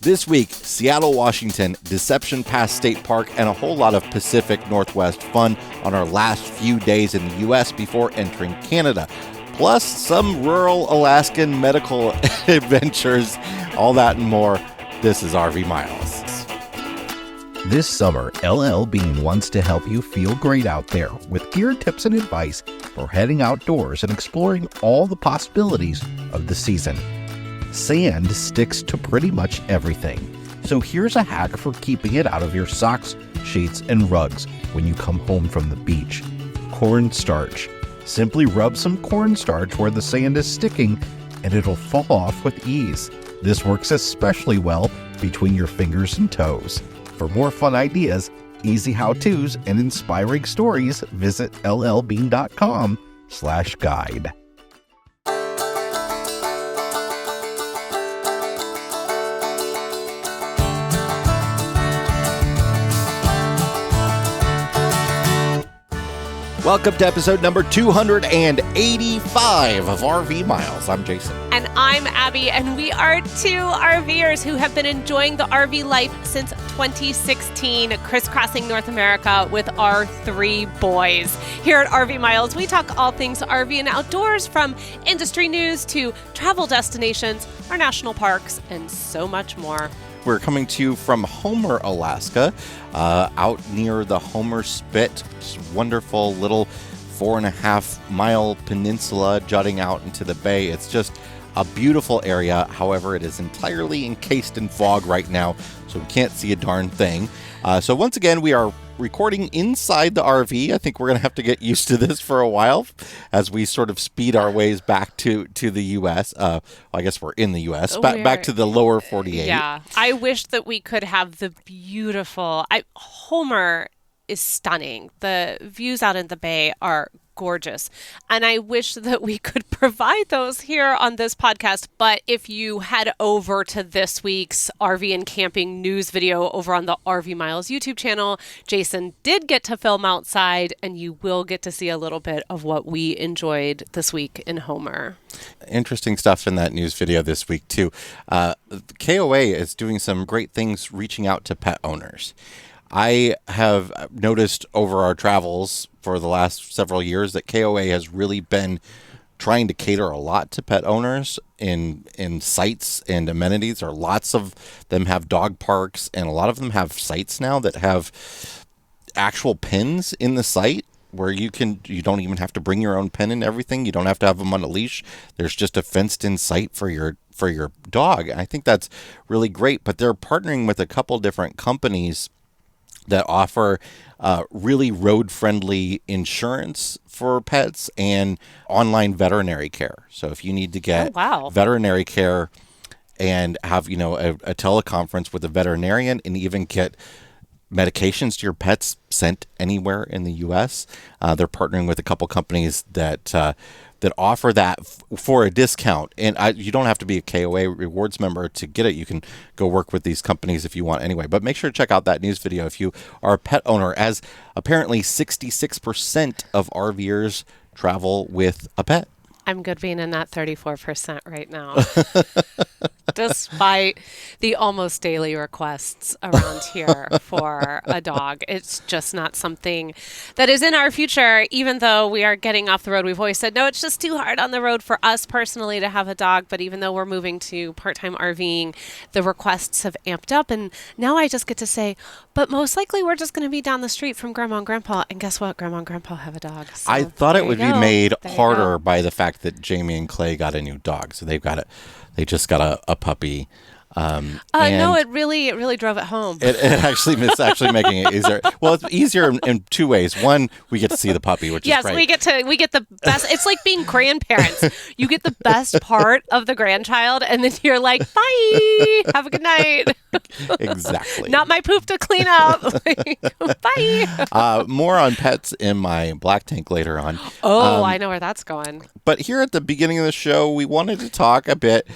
This week, Seattle, Washington, Deception Pass State Park, and a whole lot of Pacific Northwest fun on our last few days in the U.S. before entering Canada. Plus, some rural Alaskan medical adventures, all that and more. This is RV Miles. This summer, LL Bean wants to help you feel great out there with gear tips and advice for heading outdoors and exploring all the possibilities of the season. Sand sticks to pretty much everything, so here's a hack for keeping it out of your socks, sheets, and rugs when you come home from the beach. Cornstarch. Simply rub some cornstarch where the sand is sticking and it'll fall off with ease. This works especially well between your fingers and toes. For more fun ideas, easy how-tos, and inspiring stories, visit llbean.com/guide. Welcome to episode number 285 of RV Miles. I'm Jason. And I'm Abby, and we are two RVers who have been enjoying the RV life since 2016, crisscrossing North America with our three boys. Here at RV Miles, we talk all things RV and outdoors, from industry news to travel destinations, our national parks, and so much more. We're coming to you from Homer, Alaska, out near the Homer Spit. This wonderful little 4.5-mile peninsula jutting out into the bay. It's just a beautiful area. However, it is entirely encased in fog right now, so we can't see a darn thing. So once again, we are recording inside the RV. I think we're going to have to get used to this for a while as we sort of speed our ways back to the U.S. I guess we're in the U.S. Back to the lower 48. Yeah. I wish that we could have the beautiful... Homer is stunning. The views out in the bay are gorgeous. And I wish that we could provide those here on this podcast. But if you head over to this week's RV and camping news video over on the RV Miles YouTube channel, Jason did get to film outside, and you will get to see a little bit of what we enjoyed this week in Homer. Interesting stuff in that news video this week, too. KOA is doing some great things reaching out to pet owners. I have noticed over our travels for the last several years that KOA has really been trying to cater a lot to pet owners in sites and amenities. Or lots of them have dog parks, and a lot of them have sites now that have actual pens in the site where you don't even have to bring your own pen and everything. You don't have to have them on a leash. There's just a fenced-in site for your dog. I think that's really great. But they're partnering with a couple different companies that offer really road-friendly insurance for pets and online veterinary care. So if you need to get veterinary care and have, a teleconference with a veterinarian and even get medications to your pets sent anywhere in the U.S., they're partnering with a couple companies that offer that for a discount. And you don't have to be a KOA rewards member to get it. You can go work with these companies if you want anyway. But make sure to check out that news video if you are a pet owner, as apparently 66% of RVers travel with a pet. I'm good being in that 34% right now. Despite the almost daily requests around here for a dog. It's just not something that is in our future, even though we are getting off the road. We've always said, no, it's just too hard on the road for us personally to have a dog. But even though we're moving to part-time RVing, the requests have amped up. And now I just get to say, but most likely we're just going to be down the street from Grandma and Grandpa. And guess what? Grandma and Grandpa have a dog. So I thought it would be made harder by the fact that Jamie and Clay got a new dog. So they just got a puppy. No, it really drove it home. It's actually making it easier. Well, it's easier in two ways. One, we get to see the puppy, which is great. Yes, we get the best. It's like being grandparents. You get the best part of the grandchild, and then you're like, bye, have a good night. Exactly. Not my poop to clean up. Bye. More on pets in my black tank later on. Oh, I know where that's going. But here at the beginning of the show, we wanted to talk a bit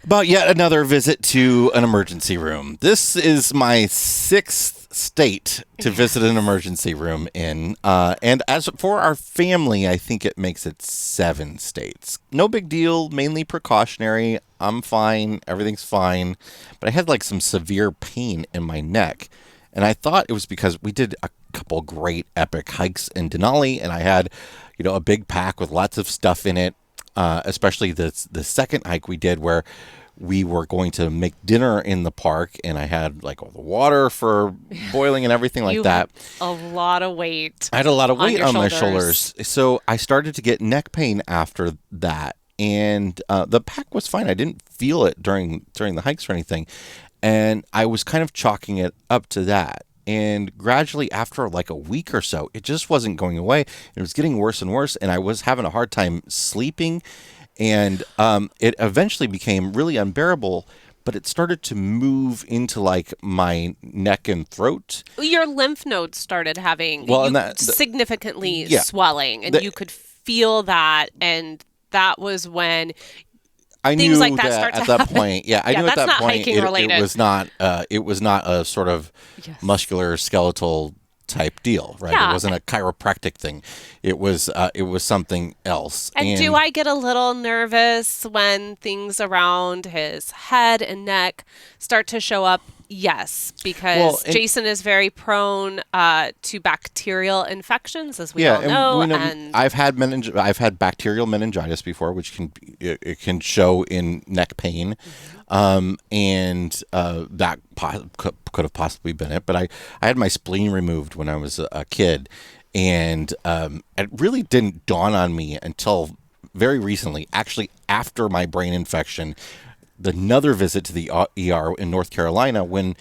About yet another visit to an emergency room. This is my sixth state to visit an emergency room in. And as for our family, I think it makes it 7 states. No big deal, mainly precautionary. I'm fine. Everything's fine. But I had like some severe pain in my neck. And I thought it was because we did a couple great epic hikes in Denali, and I had, a big pack with lots of stuff in it. Especially the second hike we did where we were going to make dinner in the park, and I had like all the water for boiling and everything like that. Had a lot of weight. I had a lot of weight on my shoulders. So I started to get neck pain after that, and the pack was fine. I didn't feel it during the hikes or anything, and I was kind of chalking it up to that. And gradually, after like a week or so, it just wasn't going away. It was getting worse and worse, and I was having a hard time sleeping. And it eventually became really unbearable, but it started to move into like my neck and throat. Your lymph nodes started having significantly swelling, and you could feel that. And that was when I things knew like that that start to at that happen. point. Yeah, I knew at that point it was not. It was not a sort of muscular skeletal type deal, right? Yeah. It wasn't a chiropractic thing. It was something else. And do I get a little nervous when things around his head and neck start to show up? Yes, because Jason is very prone to bacterial infections, as we all know. And I've had bacterial meningitis before, which can show in neck pain, and that could have possibly been it. But I had my spleen removed when I was a kid, and it really didn't dawn on me until very recently, actually after my brain infection. Another visit to the ER in North Carolina when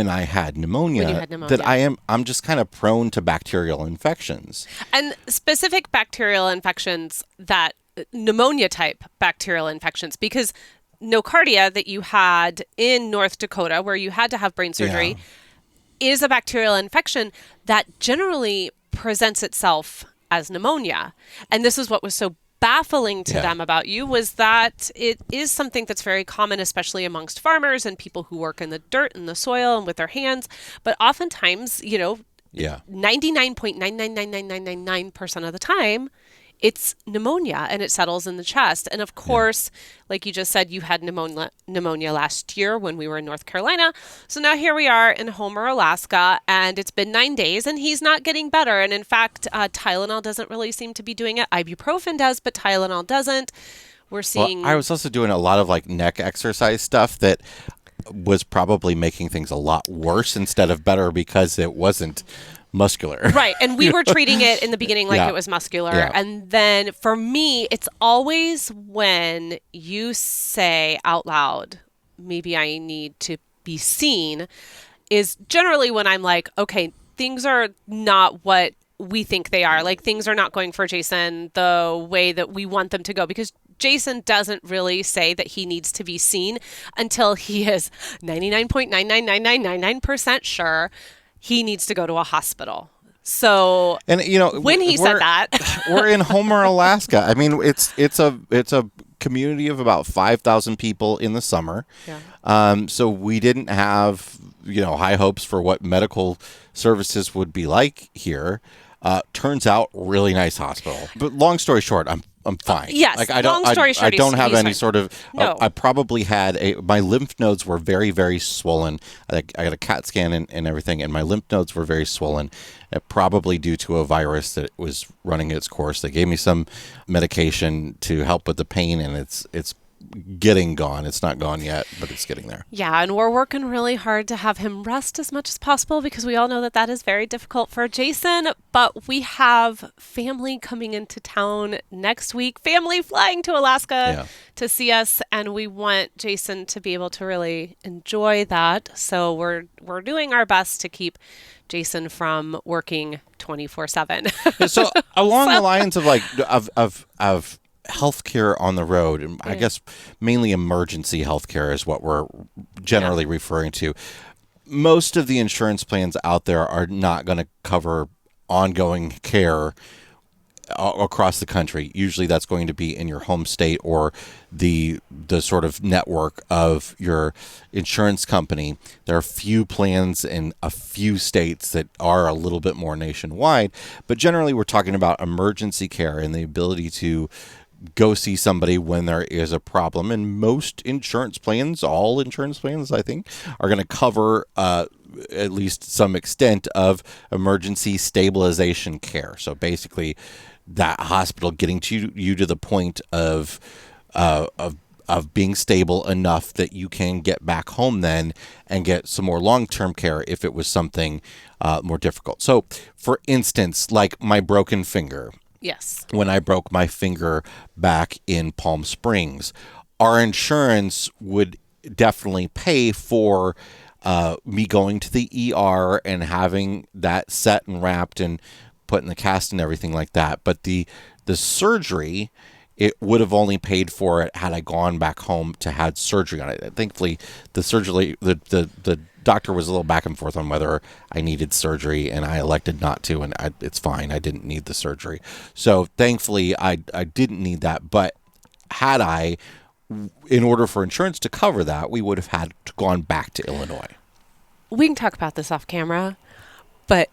I had pneumonia, that I'm just kind of prone to bacterial infections. And specific bacterial infections, that pneumonia type bacterial infections, because nocardia that you had in North Dakota, where you had to have brain surgery, is a bacterial infection that generally presents itself as pneumonia. And this is what was so baffling to them about you, was that it is something that's very common, especially amongst farmers and people who work in the dirt and the soil and with their hands. But oftentimes, 99.9999999% of the time, it's pneumonia, and it settles in the chest. And of course, like you just said, you had pneumonia last year when we were in North Carolina. So now here we are in Homer, Alaska, and it's been 9 days, and he's not getting better. And in fact, Tylenol doesn't really seem to be doing it. Ibuprofen does, but Tylenol doesn't. We're seeing... Well, I was also doing a lot of like neck exercise stuff that was probably making things a lot worse instead of better, because it wasn't muscular. Right. And we were treating it in the beginning like it was muscular. Yeah. And then for me, it's always when you say out loud, maybe I need to be seen, is generally when I'm like, okay, things are not what we think they are. Like, things are not going for Jason the way that we want them to go, because Jason doesn't really say that he needs to be seen until he is 99.99999% sure he needs to go to a hospital. So, and when he said that, we're in Homer, Alaska. I mean, it's a community of about 5,000 people in the summer. Yeah. So we didn't have high hopes for what medical services would be like here. Turns out, really nice hospital. But long story short, I'm fine. Yes. Like I don't have any sort of. No. I probably had my lymph nodes were very, very swollen. I got a CAT scan and everything, and my lymph nodes were very swollen. Probably due to a virus that was running its course. They gave me some medication to help with the pain, and it's getting gone. It's not gone yet, but it's getting there. Yeah, and we're working really hard to have him rest as much as possible, because we all know that is very difficult for Jason. But we have family coming into town next week, family flying to Alaska to see us, and we want Jason to be able to really enjoy that. So we're doing our best to keep Jason from working 24/7. So along the lines of of healthcare on the road, and I guess mainly emergency healthcare is what we're generally referring to. Most of the insurance plans out there are not going to cover ongoing care across the country. Usually that's going to be in your home state or the sort of network of your insurance company. There are few plans in a few states that are a little bit more nationwide, but generally we're talking about emergency care and the ability to go see somebody when there is a problem. And most insurance plans, all insurance plans, I think, are going to cover at least some extent of emergency stabilization care. So basically, that hospital getting you to the point of being stable enough that you can get back home then and get some more long-term care if it was something more difficult. So, for instance, like my broken finger. Yes. When I broke my finger back in Palm Springs, our insurance would definitely pay for me going to the ER and having that set and wrapped and put in the cast and everything like that. But the surgery, it would have only paid for it had I gone back home to had surgery on it. Thankfully, the doctor was a little back and forth on whether I needed surgery, and I elected not to, and it's fine. I didn't need the surgery. So thankfully, I didn't need that. But had I, in order for insurance to cover that, we would have had to gone back to Illinois. We can talk about this off camera, but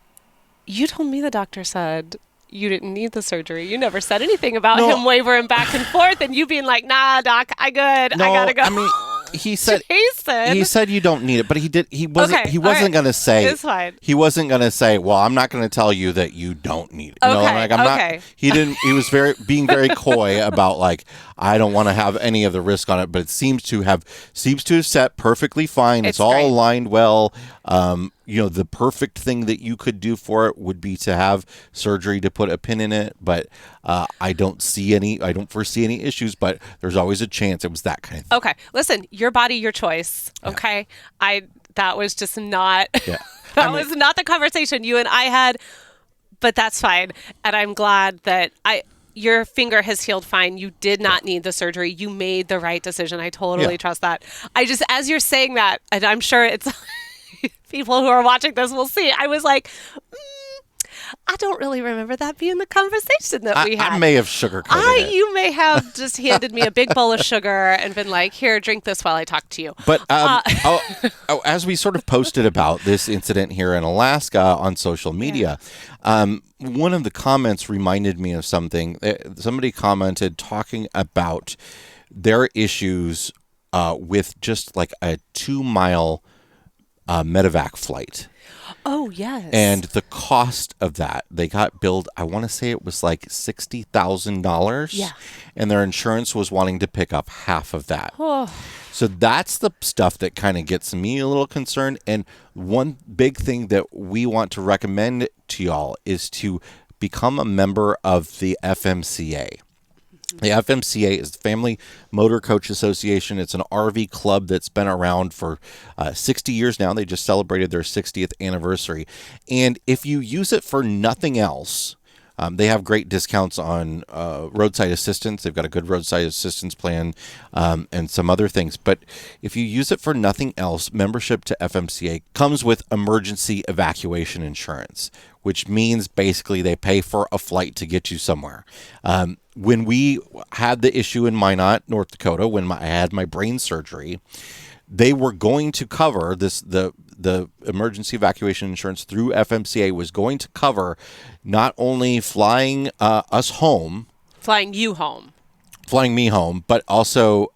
you told me the doctor said you didn't need the surgery. You never said anything about him wavering back and forth and you being like, nah, doc, I good. No, I gotta go. I mean, he said Jason. he said you don't need it, but he wasn't going to say it's fine. He wasn't going to say, well, I'm not going to tell you that you don't need it. You know, like I'm not. He was being very coy about like, I don't want to have any of the risk on it, but it seems to have set perfectly fine. It's all aligned well. The perfect thing that you could do for it would be to have surgery to put a pin in it, but I don't foresee any issues, but there's always a chance. It was that kind of thing. Okay. Listen, your body, your choice. Okay. Yeah. That was just not, was not the conversation you and I had, but that's fine. And I'm glad that your finger has healed fine. You did not need the surgery. You made the right decision. I totally trust that. As you're saying that, and I'm sure it's people who are watching this will see, I was like, I don't really remember that being the conversation that we had. I may have sugarcoated it. You may have just handed me a big bowl of sugar and been like, here, drink this while I talk to you. But as we sort of posted about this incident here in Alaska on social media, one of the comments reminded me of something. Somebody commented talking about their issues with just like a 2-mile medevac flight. Oh, yes. And the cost of that, they got billed, I want to say it was like $60,000. Yeah. And their insurance was wanting to pick up half of that. Oh. So that's the stuff that kind of gets me a little concerned. And one big thing that we want to recommend to y'all is to become a member of the FMCA. The FMCA is the Family Motor Coach Association. It's an RV club that's been around for 60 years now. They just celebrated their 60th anniversary. And if you use it for nothing else, they have great discounts on roadside assistance. They've got a good roadside assistance plan and some other things. But if you use it for nothing else, membership to FMCA comes with emergency evacuation insurance, which means basically they pay for a flight to get you somewhere. When we had the issue in Minot, North Dakota, when I had my brain surgery, they were going to cover this, the emergency evacuation insurance through FMCA was going to cover not only flying us home, flying me home, but also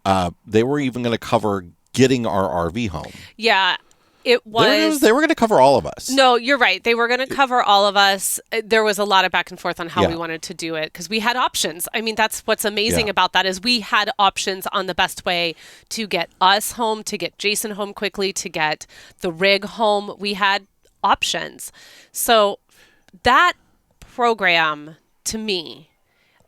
they were even going to cover getting our RV home. Yeah. It was. They were going to cover all of us. No, you're right. They were going to cover all of us. There was a lot of back and forth on how we wanted to do it because we had options. I mean, that's what's amazing about that is we had options on the best way to get us home, to get Jason home quickly, to get the rig home. We had options. So that program, to me,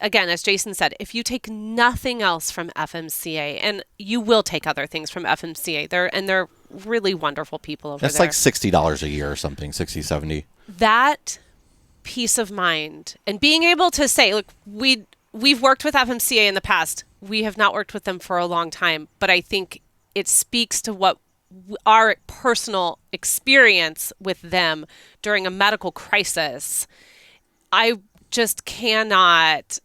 again, as Jason said, if you take nothing else from FMCA, and you will take other things from FMCA, they're really wonderful people over there. That's like $60 a year or something, 60, 70. That peace of mind and being able to say, look, we've worked with FMCA in the past. We have not worked with them for a long time, but I think it speaks to what our personal experience with them during a medical crisis. I just cannot,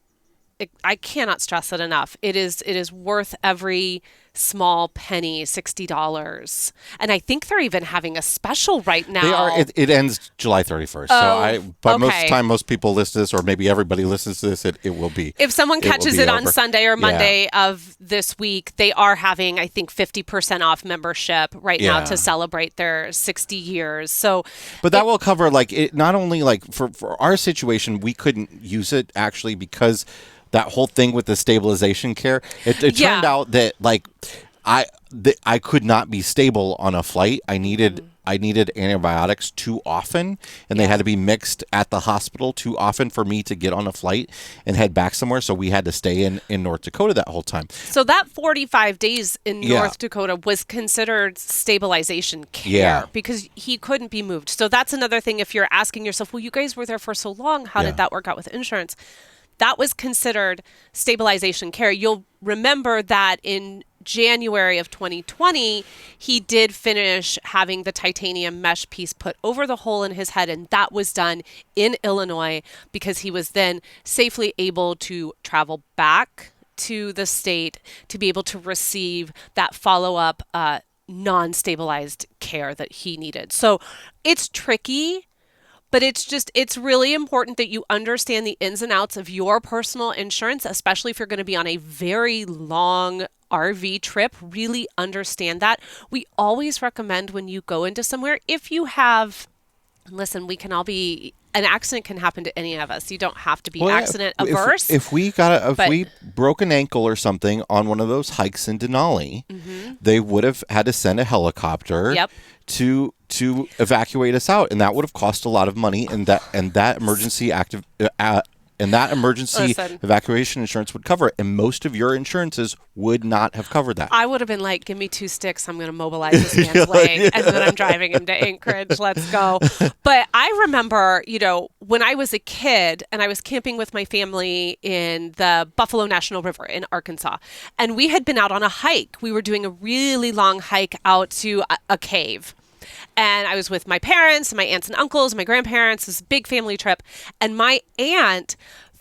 I cannot stress it enough. It is worth every small penny, $60. And I think they're even having a special right now. They are. It ends July 31st. But most people listen to this, or maybe everybody listens to this, it will be. If someone catches it on Sunday or Monday Yeah. of this week, they are having, I think, 50% off membership right now Yeah. to celebrate their 60 years. So, But that will cover, like, it not only, like, for our situation, we couldn't use it actually because that whole thing with the stabilization care, it turned out that, like, I could not be stable on a flight. I needed antibiotics too often, and they had to be mixed at the hospital too often for me to get on a flight and head back somewhere. So we had to stay in North Dakota that whole time. So that 45 days in North Dakota was considered stabilization care because he couldn't be moved. So that's another thing. If you're asking yourself, well, you guys were there for so long, how did that work out with insurance? That was considered stabilization care. You'll remember that in January of 2020, he did finish having the titanium mesh piece put over the hole in his head, and that was done in Illinois because he was then safely able to travel back to the state to be able to receive that follow-up non-stabilized care that he needed. So it's tricky. But it's really important that you understand the ins and outs of your personal insurance, especially if you're going to be on a very long RV trip. Really understand that. We always recommend when you go into somewhere, if you have, listen, an accident can happen to any of us. You don't have to be accident averse. If we broke an ankle or something on one of those hikes in Denali, they would have had to send a helicopter to evacuate us out, and that would have cost a lot of money. And that emergency evacuation insurance would cover it, and most of your insurances would not have covered that. I would have been like, give me 2 sticks. I'm going to mobilize this man's leg, and then I'm driving him to Anchorage. Let's go. But I remember, when I was a kid and I was camping with my family in the Buffalo National River in Arkansas, and we had been out on a hike. We were doing a really long hike out to a cave. And I was with my parents, my aunts and uncles, my grandparents, this big family trip. And my aunt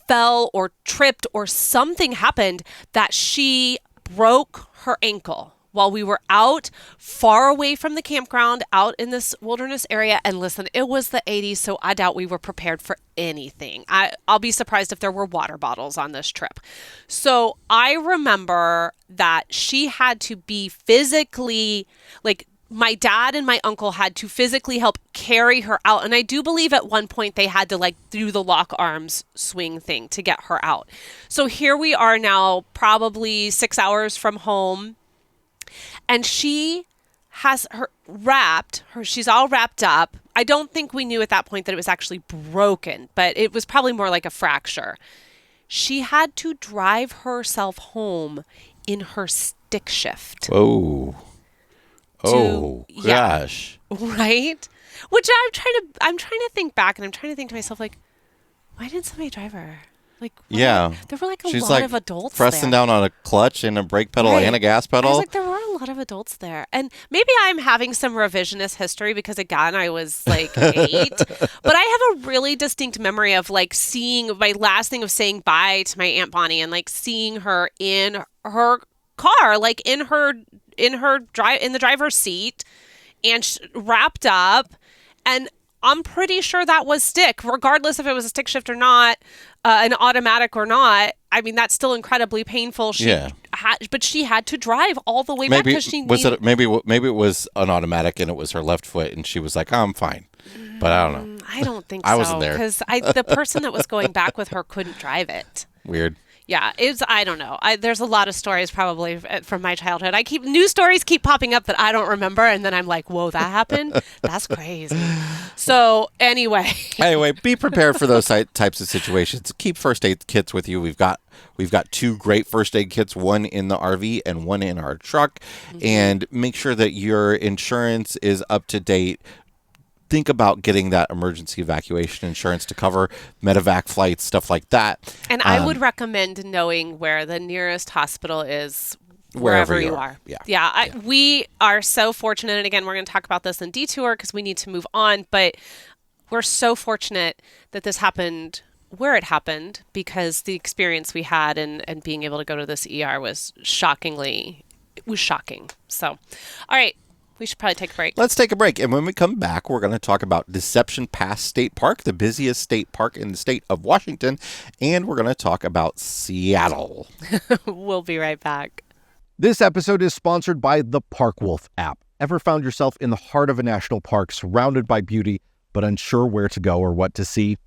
fell or tripped or something happened that she broke her ankle while we were out far away from the campground out in this wilderness area. And listen, it was the 80s, so I doubt we were prepared for anything. I'll be surprised if there were water bottles on this trip. So I remember that she had to be physically, like, my dad and my uncle had to physically help carry her out. And I do believe at one point they had to, like, do the lock arms swing thing to get her out. So here we are now, probably 6 hours from home. And she has she's all wrapped up. I don't think we knew at that point that it was actually broken, but it was probably more like a fracture. She had to drive herself home in her stick shift. Whoa. Gosh. Right? Which I'm trying to think back, and I'm trying to think to myself, like, why didn't somebody drive her? Like, there were like She's lot of adults pressing there. down on a clutch and a brake pedal and a gas pedal. I was like, there were a lot of adults there. And maybe I'm having some revisionist history because, again, I was like 8. But I have a really distinct memory of, like, seeing my last thing of saying bye to my Aunt Bonnie and, like, seeing her in her car, like in the driver's seat and wrapped up. And I'm pretty sure that was stick, regardless if it was a stick shift or not, an automatic or not. I mean, that's still incredibly painful. But she had to drive all the way back because she needed... Maybe it was an automatic and it was her left foot, and she was like, "Oh, I'm fine." But I don't know. I don't think so. I wasn't there because the person that was going back with her couldn't drive it. Weird. Yeah, I don't know. There's a lot of stories probably from my childhood. New stories keep popping up that I don't remember, and then I'm like, whoa, that happened? That's crazy. So anyway, be prepared for those types of situations. Keep first aid kits with you. We've got 2 great first aid kits, one in the RV and one in our truck, and make sure that your insurance is up to date. Think about getting that emergency evacuation insurance to cover medevac flights, stuff like that. And I would recommend knowing where the nearest hospital is wherever you are. Yeah. We are so fortunate. And again, we're going to talk about this in detour because we need to move on. But we're so fortunate that this happened where it happened, because the experience we had and being able to go to this ER was shocking. So, all right, we should probably take a break. Let's take a break. And when we come back, we're going to talk about Deception Pass State Park, the busiest state park in the state of Washington. And we're going to talk about Seattle. We'll be right back. This episode is sponsored by the Park Wolf app. Ever found yourself in the heart of a national park, surrounded by beauty, but unsure where to go or what to see?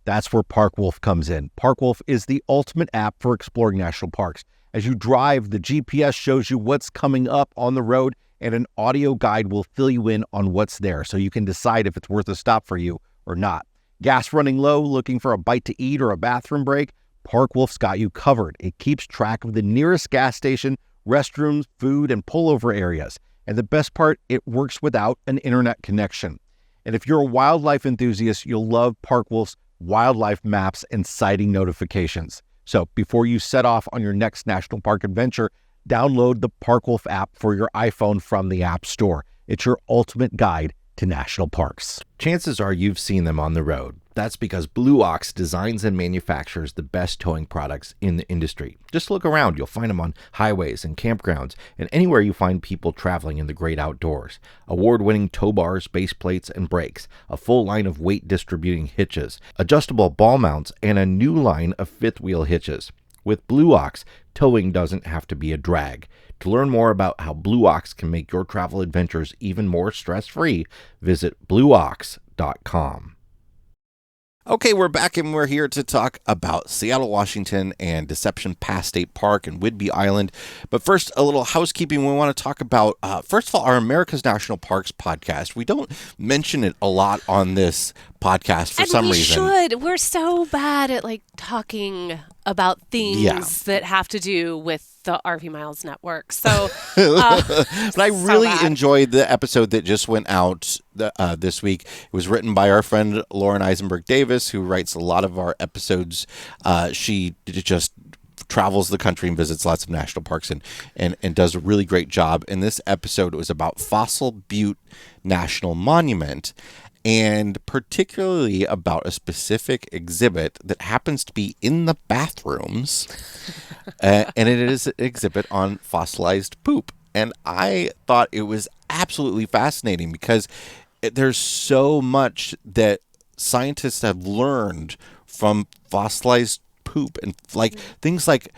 That's where Park Wolf comes in. Park Wolf is the ultimate app for exploring national parks. As you drive, the GPS shows you what's coming up on the road, and an audio guide will fill you in on what's there so you can decide if it's worth a stop for you or not. Gas running low, looking for a bite to eat or a bathroom break? Park Wolf's got you covered. It keeps track of the nearest gas station, restrooms, food, and pullover areas. And the best part, it works without an internet connection. And if you're a wildlife enthusiast, you'll love Park Wolf's wildlife maps and sighting notifications. So before you set off on your next national park adventure, download the Park Wolf app for your iPhone from the App Store. It's your ultimate guide to national parks. Chances are you've seen them on the road. That's because Blue Ox designs and manufactures the best towing products in the industry. Just look around. You'll find them on highways and campgrounds and anywhere you find people traveling in the great outdoors. Award-winning tow bars, base plates, and brakes, a full line of weight distributing hitches, adjustable ball mounts, and a new line of fifth wheel hitches. With Blue Ox, towing doesn't have to be a drag. To learn more about how Blue Ox can make your travel adventures even more stress-free, visit blueox.com. Okay, we're back and we're here to talk about Seattle, Washington and Deception Pass State Park and Whidbey Island. But first, a little housekeeping. We want to talk about, first of all, our America's National Parks podcast. We don't mention it a lot on this podcast for some reason. We should. We're so bad at talking about things that have to do with the RV Miles Network. So, but I really enjoyed the episode that just went out this week. It was written by our friend Lauren Eisenberg Davis, who writes a lot of our episodes. She just travels the country and visits lots of national parks and does a really great job. In this episode, it was about Fossil Butte National Monument, and particularly about a specific exhibit that happens to be in the bathrooms, and it is an exhibit on fossilized poop. And I thought it was absolutely fascinating because there's so much that scientists have learned from fossilized poop, and things like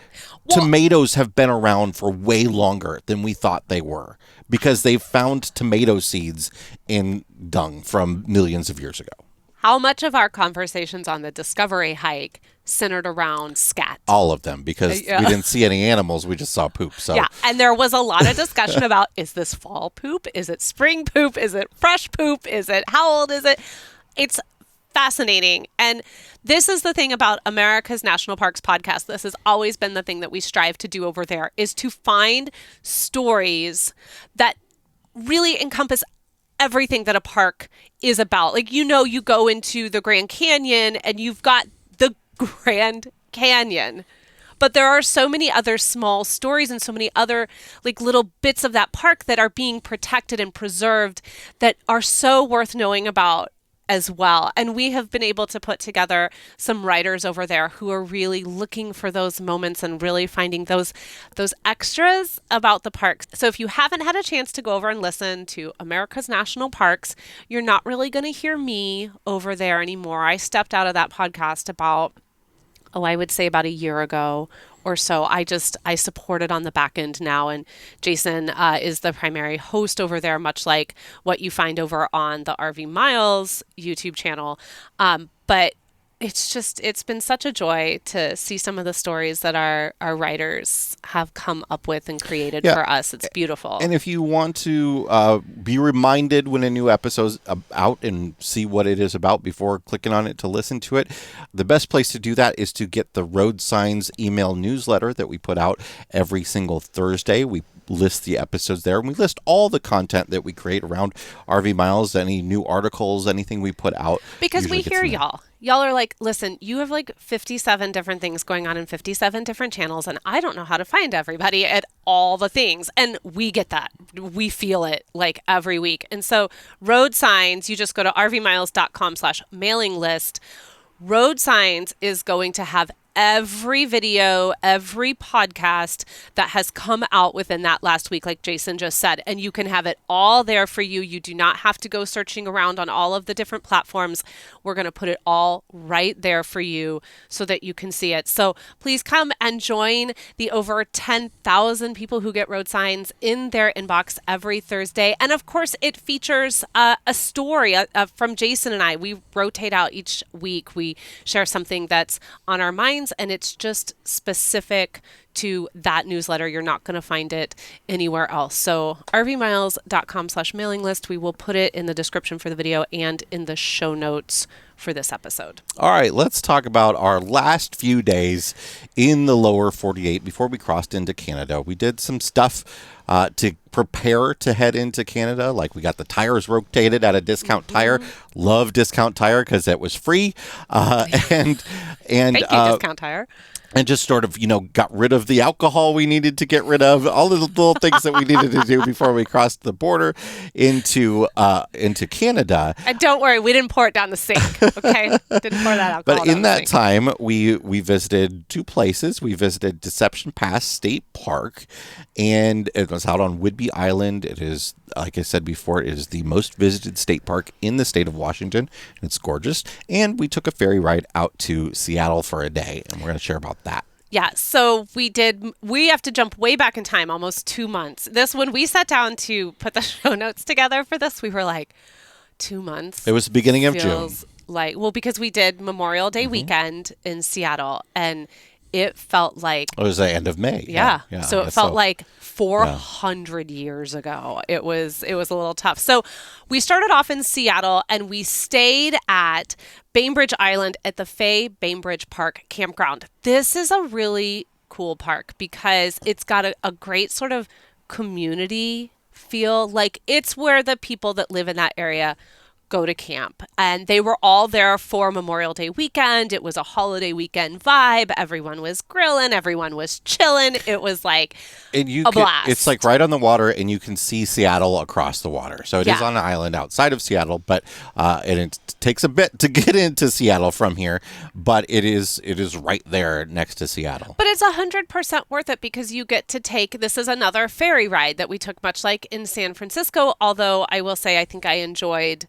tomatoes have been around for way longer than we thought they were, because they've found tomato seeds in dung from millions of years ago. How much of our conversations on the Discovery hike centered around scat? All of them, because we didn't see any animals, we just saw poop. So yeah, and there was a lot of discussion about, is this fall poop? Is it spring poop? Is it fresh poop? Is it, how old is it? It's fascinating. And this is the thing about America's National Parks podcast. This has always been the thing that we strive to do over there, is to find stories that really encompass everything that a park is about. You go into the Grand Canyon and you've got the Grand Canyon, but there are so many other small stories and so many other little bits of that park that are being protected and preserved that are so worth knowing about as well. And we have been able to put together some writers over there who are really looking for those moments and really finding those extras about the parks. So if you haven't had a chance to go over and listen to America's National Parks, you're not really going to hear me over there anymore. I stepped out of that podcast about a year ago or so. I support it on the back end now, and Jason is the primary host over there, much like what you find over on the RV Miles YouTube channel. But it's been such a joy to see some of the stories that our writers have come up with and created for us. It's beautiful. And if you want to be reminded when a new episode's out and see what it is about before clicking on it to listen to it, the best place to do that is to get the Road Signs email newsletter that we put out every single Thursday. We list the episodes there, and we list all the content that we create around RV Miles, any new articles, anything we put out. Because we hear y'all. Y'all are like, listen, you have 57 different things going on in 57 different channels, and I don't know how to find everybody at all the things. And we get that. We feel it every week. And so Road Signs, you just go to rvmiles.com/mailing list. Road Signs is going to have every video, every podcast that has come out within that last week, like Jason just said, and you can have it all there for you. You do not have to go searching around on all of the different platforms. We're going to put it all right there for you so that you can see it. So please come and join the over 10,000 people who get Road Signs in their inbox every Thursday. And of course, it features a story from Jason and I. We rotate out each week. We share something that's on our minds, and it's just specific to that newsletter. You're not going to find it anywhere else. So rvmiles.com/mailing list. We will put it in the description for the video and in the show notes for this episode. All right, let's talk about our last few days in the lower 48 before we crossed into Canada. We did some stuff to prepare to head into Canada. Like we got the tires rotated at a Discount Tire. Love Discount Tire because it was free. And Thank you, Discount Tire. And just sort of, got rid of the alcohol we needed to get rid of, all the little things that we needed to do before we crossed the border into Canada. And don't worry, we didn't pour it down the sink, okay? Didn't pour that alcohol But in down that the sink. time, we visited two places. We visited Deception Pass State Park, and it was out on Whidbey Island. It is, like I said before, it is the most visited state park in the state of Washington. It's gorgeous. And we took a ferry ride out to Seattle for a day, and we're going to share about that. Yeah, so we have to jump way back in time, almost 2 months. When we sat down to put the show notes together for this, we were like, 2 months? It was the beginning of June. Because we did Memorial Day weekend in Seattle, and it felt like... It was the end of May. Yeah. So it felt like 400 years ago. It was a little tough. So we started off in Seattle, and we stayed at Bainbridge Island at the Fay Bainbridge Park Campground. This is a really cool park because it's got a great sort of community feel. Like it's where the people that live in that area go to camp. And they were all there for Memorial Day weekend. It was a holiday weekend vibe. Everyone was grilling. Everyone was chilling. It was like a blast. It's like right on the water, and you can see Seattle across the water. So it is on an island outside of Seattle, but and it takes a bit to get into Seattle from here, but it is right there next to Seattle. But it's 100% worth it because you get to this is another ferry ride that we took, much like in San Francisco, although I will say I think I enjoyed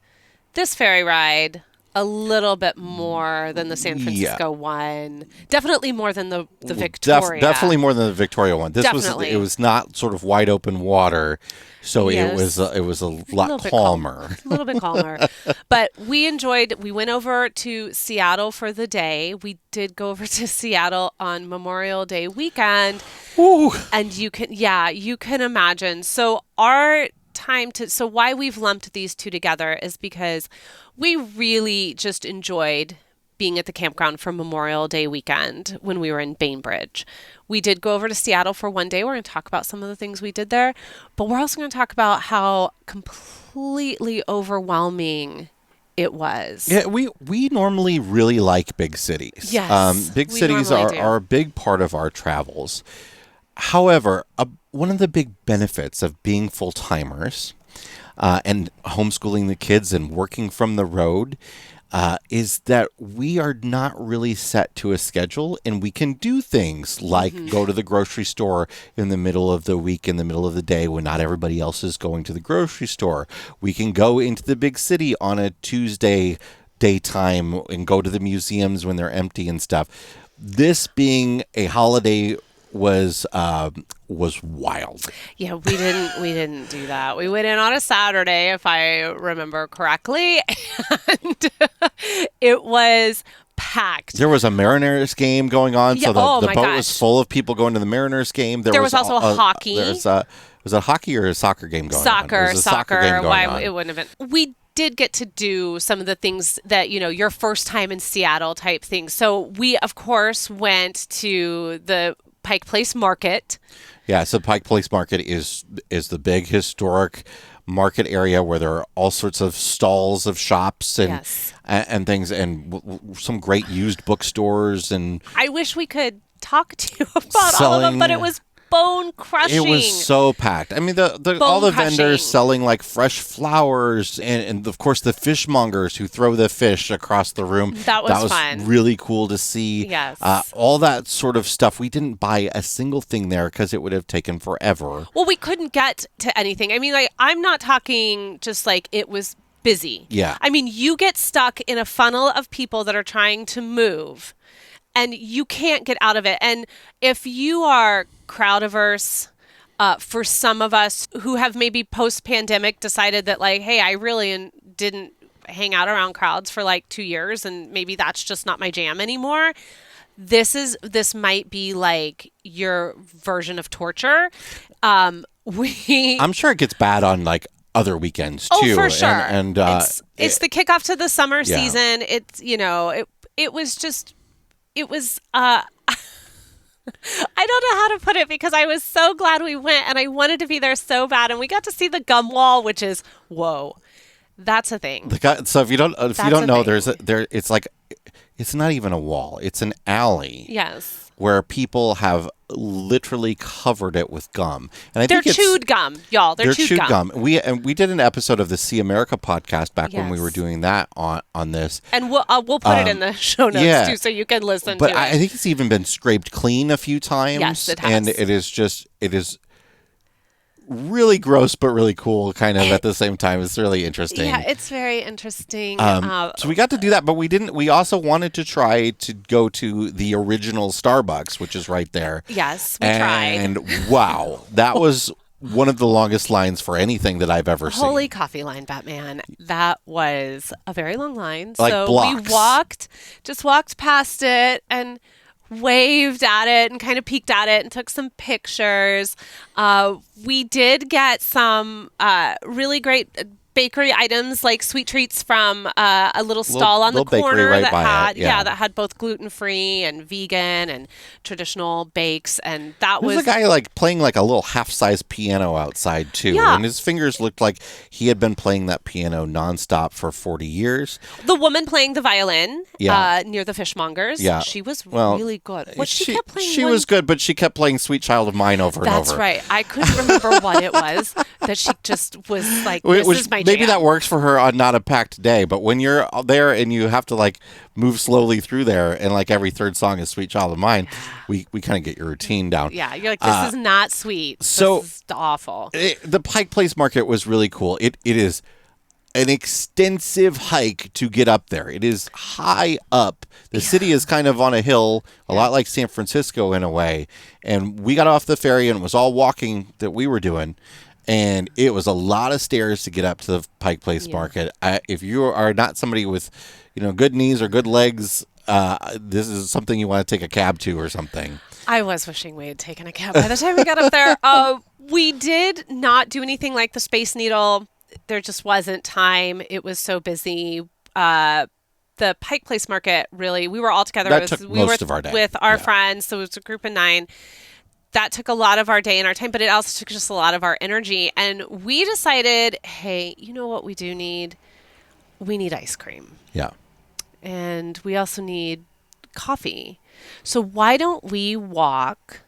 this ferry ride a little bit more than the San Francisco one. Definitely more than the Victoria. Definitely more than the Victoria one. Definitely. It was not sort of wide open water, so it was a lot calmer. A little bit calmer. But we went over to Seattle for the day. We did go over to Seattle on Memorial Day weekend. Ooh. And you can imagine. So why we've lumped these two together is because we really just enjoyed being at the campground for Memorial Day weekend when we were in Bainbridge. We did go over to Seattle for one day. We're going to talk about some of the things we did there, but we're also going to talk about how completely overwhelming it was. Yeah, we normally really like big cities. Yes, big cities are a big part of our travels. However, one of the big benefits of being full-timers and homeschooling the kids and working from the road is that we are not really set to a schedule, and we can do things like go to the grocery store in the middle of the week, in the middle of the day when not everybody else is going to the grocery store. We can go into the big city on a Tuesday daytime and go to the museums when they're empty and stuff. This being a holiday was wild. Yeah, we didn't do that. We went in on a Saturday, if I remember correctly, and it was packed. There was a Mariners game going on, so the boat gosh. was full of people going to the Mariners game. There was also hockey. Was it a hockey or a soccer game going on? Soccer. There was a soccer game going on. It wouldn't have been. We did get to do some of the things that, your first time in Seattle type things. So we, of course, went to the Pike Place Market. Yeah, so Pike Place Market is the big historic market area where there are all sorts of stalls of shops and things, and some great used bookstores. And I wish we could talk to you about all of them, but it was bone crushing. It was so packed. I mean, all the vendors crushing. selling like fresh flowers, and of course the fishmongers who throw the fish across the room. That was fun. Really cool to see. Yes. All that sort of stuff. We didn't buy a single thing there because it would have taken forever. Well, we couldn't get to anything. I mean, like, I'm not talking just like it was busy. Yeah. I mean, you get stuck in a funnel of people that are trying to move, and you can't get out of it. And if you are crowd averse, for some of us who have maybe post-pandemic decided that, like, hey, I really didn't hang out around crowds for like 2 years, and maybe that's just not my jam anymore. This might be like your version of torture. I'm sure it gets bad on like other weekends too. Oh, for sure. And it's the kickoff to the summer Yeah. season. It's, it was I don't know how to put it, because I was so glad we went and I wanted to be there so bad, and we got to see the gum wall, which is, whoa, that's a thing. So if you don't know, it's like, it's not even a wall. It's an alley. Yes. Where people have literally covered it with gum. And They're chewed gum, y'all. They're chewed gum. We did an episode of the See America podcast back when we Yes. were doing that on this. And we'll put it in the show notes too, so you can listen But to it. I think it's even been scraped clean a few times. Yes, it has. And it is really gross, but really cool kind of at the same time. It's really interesting. Yeah, it's very interesting. So we got to do that, but we also wanted to try to go to the original Starbucks, which is right there. Yes, we tried. And wow, that was one of the longest lines for anything that I've ever seen. Holy coffee line, Batman. That was a very long line. Like so blocks. we walked past it and waved at it and kind of peeked at it and took some pictures. We did get some really great bakery items, like sweet treats from a little stall on the little bakery corner right that by had it, yeah. that had both gluten-free and vegan and traditional bakes, and that There was was a guy like playing like a little half-size piano outside too, Yeah. and his fingers looked like he had been playing that piano nonstop for 40 years. the woman playing the violin Yeah. near the fishmongers. Yeah. She was Well, really good. What she kept playing? She was good, but she kept playing "Sweet Child of Mine" over and over. That's right. I couldn't remember what it was that she just was like, this Which is my maybe jam. that works for her on not a packed day, but when you're there and you have to like move slowly through there, and like every third song is "Sweet Child of Mine," we kind of get your routine down. Yeah, you're like, this is not sweet. so- this is awful. The Pike Place Market was really cool. It is an extensive hike to get up there. It is high up. The city is kind of on a hill, a lot like San Francisco in a way. And we got off the ferry and it was all walking that we were doing. And it was a lot of stairs to get up to the Pike Place Market. If you are not somebody with, good knees or good legs, this is something you want to take a cab to or something. I was wishing we had taken a cab by the time we got up there. We did not do anything like the Space Needle. There just wasn't time. It was so busy. The Pike Place Market, really, we were all together. That took most of our day. With our Yeah. friends, so it was a group of 9. That took a lot of our day and our time, but it also took just a lot of our energy. And we decided, hey, you know what we do need? We need ice cream. Yeah. And we also need coffee. So why don't we walk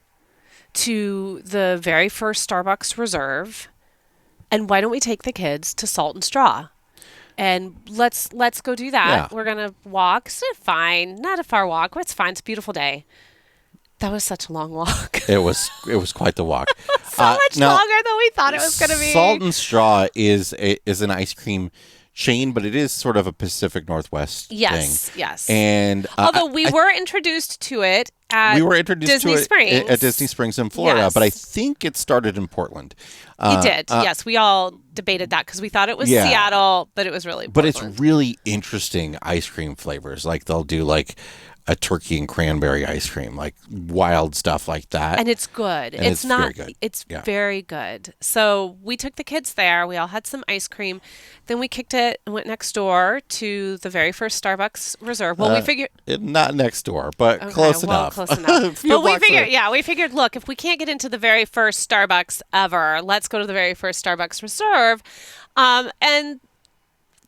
to the very first Starbucks Reserve, and why don't we take the kids to Salt and Straw? And let's go do that. Yeah. We're gonna walk. It's fine, not a far walk. It's fine. It's a beautiful day. That was such a long walk. It was quite the walk. So much longer than we thought it was going to be. Salt and Straw is an ice cream chain, but it is sort of a Pacific Northwest thing. Yes. And Although we were introduced to it at Disney Springs. at Disney Springs in Florida, Yes. but I think it started in Portland. It did. Yes, we all debated that because we thought it was Yeah. Seattle, but it was really But Portland. it's really interesting ice cream flavors. Like they'll do like a turkey and cranberry ice cream, like wild stuff like that. And it's good. And it's not. very good. It's Yeah. very good. So we took the kids there. We all had some ice cream. Then we kicked it and went next door to the very first Starbucks Reserve. Well, we figured. Not next door, but Okay, close well, enough. Close enough. A few But we blocks figured, away. we figured, look, if we can't get into the very first Starbucks ever, let's go to the very first Starbucks Reserve. And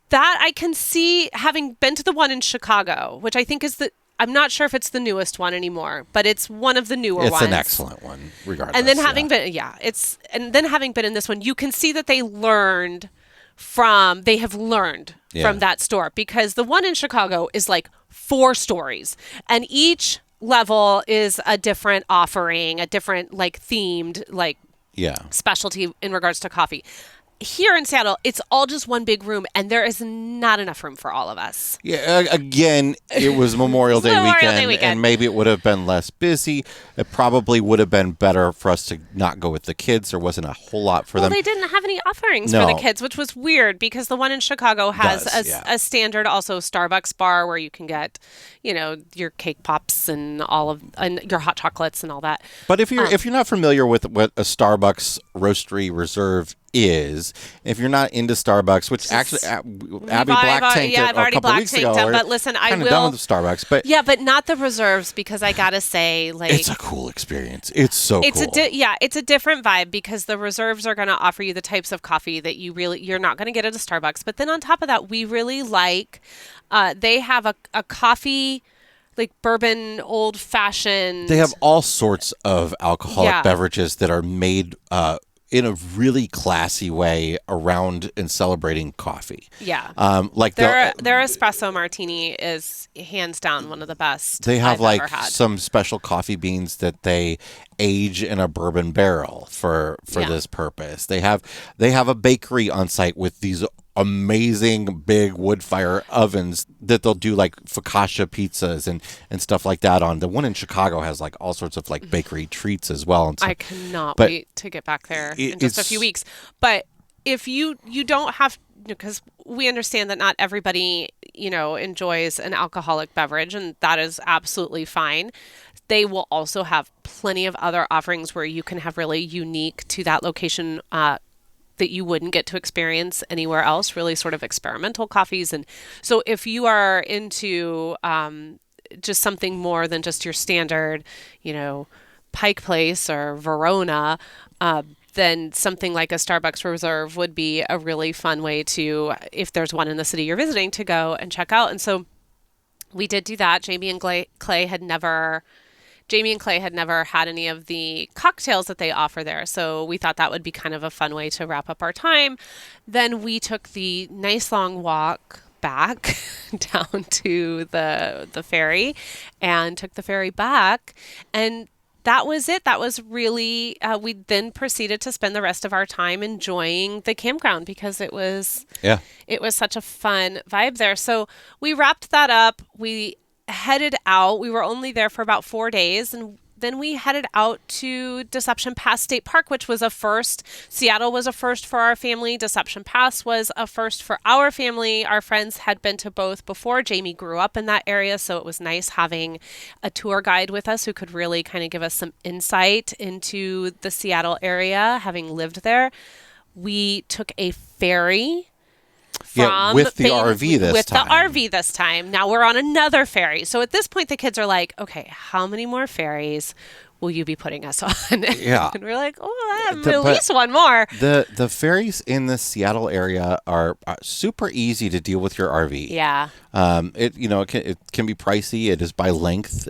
that I can see, having been to the one in Chicago, which I think is I'm not sure if it's the newest one anymore, but it's one of the newer ones. It's an excellent one, regardless. And then having been in this one, you can see that they have learned from that store, because the one in Chicago is like 4 stories, and each level is a different offering, a different like themed specialty in regards to coffee. Here in Seattle, it's all just one big room, and there is not enough room for all of us. Yeah, again, it was Memorial Day weekend, and maybe it would have been less busy. It probably would have been better for us to not go with the kids. There wasn't a whole lot for them. Well, they didn't have any offerings for the kids, which was weird, because the one in Chicago has a standard also Starbucks bar where you can get, your cake pops and and your hot chocolates and all that. But if you're not familiar with what a Starbucks Roastery Reserve is, if you're not into Starbucks, which actually Abby black tanked it a couple weeks ago. But listen, I will done with Starbucks, but but not the reserves, because I gotta say, it's a cool experience. It's so cool. It's a different vibe, because the reserves are going to offer you the types of coffee that you're not going to get at a Starbucks. But then on top of that, we really like they have a coffee, like bourbon, old fashioned. They have all sorts of alcoholic beverages that are made in a really classy way around and celebrating coffee. Yeah. Like their espresso martini is hands down one of the best. They have I've ever had. some special coffee beans that they age in a bourbon barrel for this purpose. They have a bakery on site with these amazing big wood fire ovens that they'll do like focaccia pizzas and stuff like that on. The one in Chicago has like all sorts of like bakery treats as well. And so, I cannot wait to get back there in just a few weeks. But if you don't have, because we understand that not everybody, enjoys an alcoholic beverage, and that is absolutely fine. They will also have plenty of other offerings where you can have really unique to that location that you wouldn't get to experience anywhere else, really sort of experimental coffees. And so if you are into just something more than just your standard, Pike Place or Verona, then something like a Starbucks Reserve would be a really fun way to, if there's one in the city you're visiting, to go and check out. And so we did do that. Jamie and Clay had never had any of the cocktails that they offer there. So we thought that would be kind of a fun way to wrap up our time. Then we took the nice long walk back down to the ferry and took the ferry back. And that was it. That was really, we then proceeded to spend the rest of our time enjoying the campground, because it was such a fun vibe there. So we wrapped that up. We headed out. We were only there for about 4 days, and then we headed out to Deception Pass State Park, which was a first. Seattle was a first for our family. Deception Pass was a first for our family. Our friends had been to both before. Jamie grew up in that area, so it was nice having a tour guide with us who could really kind of give us some insight into the Seattle area, having lived there. We took a ferry with the RV this time. Now we're on another ferry. So at this point, the kids are like, okay, how many more ferries will you be putting us on? Yeah. And we're like, at least one more. The ferries in the Seattle area are super easy to deal with your RV. Yeah. It can be pricey. It is by length.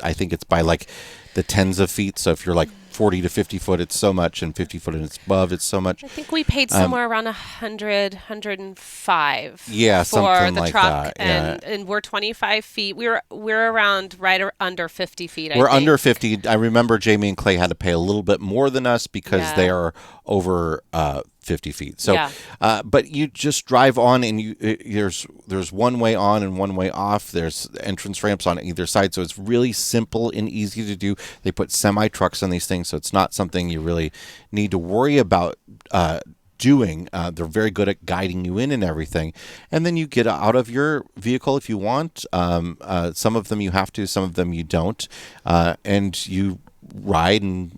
I think it's by like the tens of feet. So if you're like 40 to 50 foot, it's so much, and 50 foot and it's above, it's so much. I think we paid somewhere around 100, 105 for the like truck, that. and we're 25 feet. We're around under 50 feet. We're under 50. I remember Jamie and Clay had to pay a little bit more than us because they are over 50 feet. So, but you just drive on, and there's one way on and one way off. There's entrance ramps on either side, so it's really simple and easy to do. They put semi trucks on these things, so it's not something you really need to worry about doing. They're very good at guiding you in and everything. And then you get out of your vehicle if you want. Some of them you have to, some of them you don't, and you ride and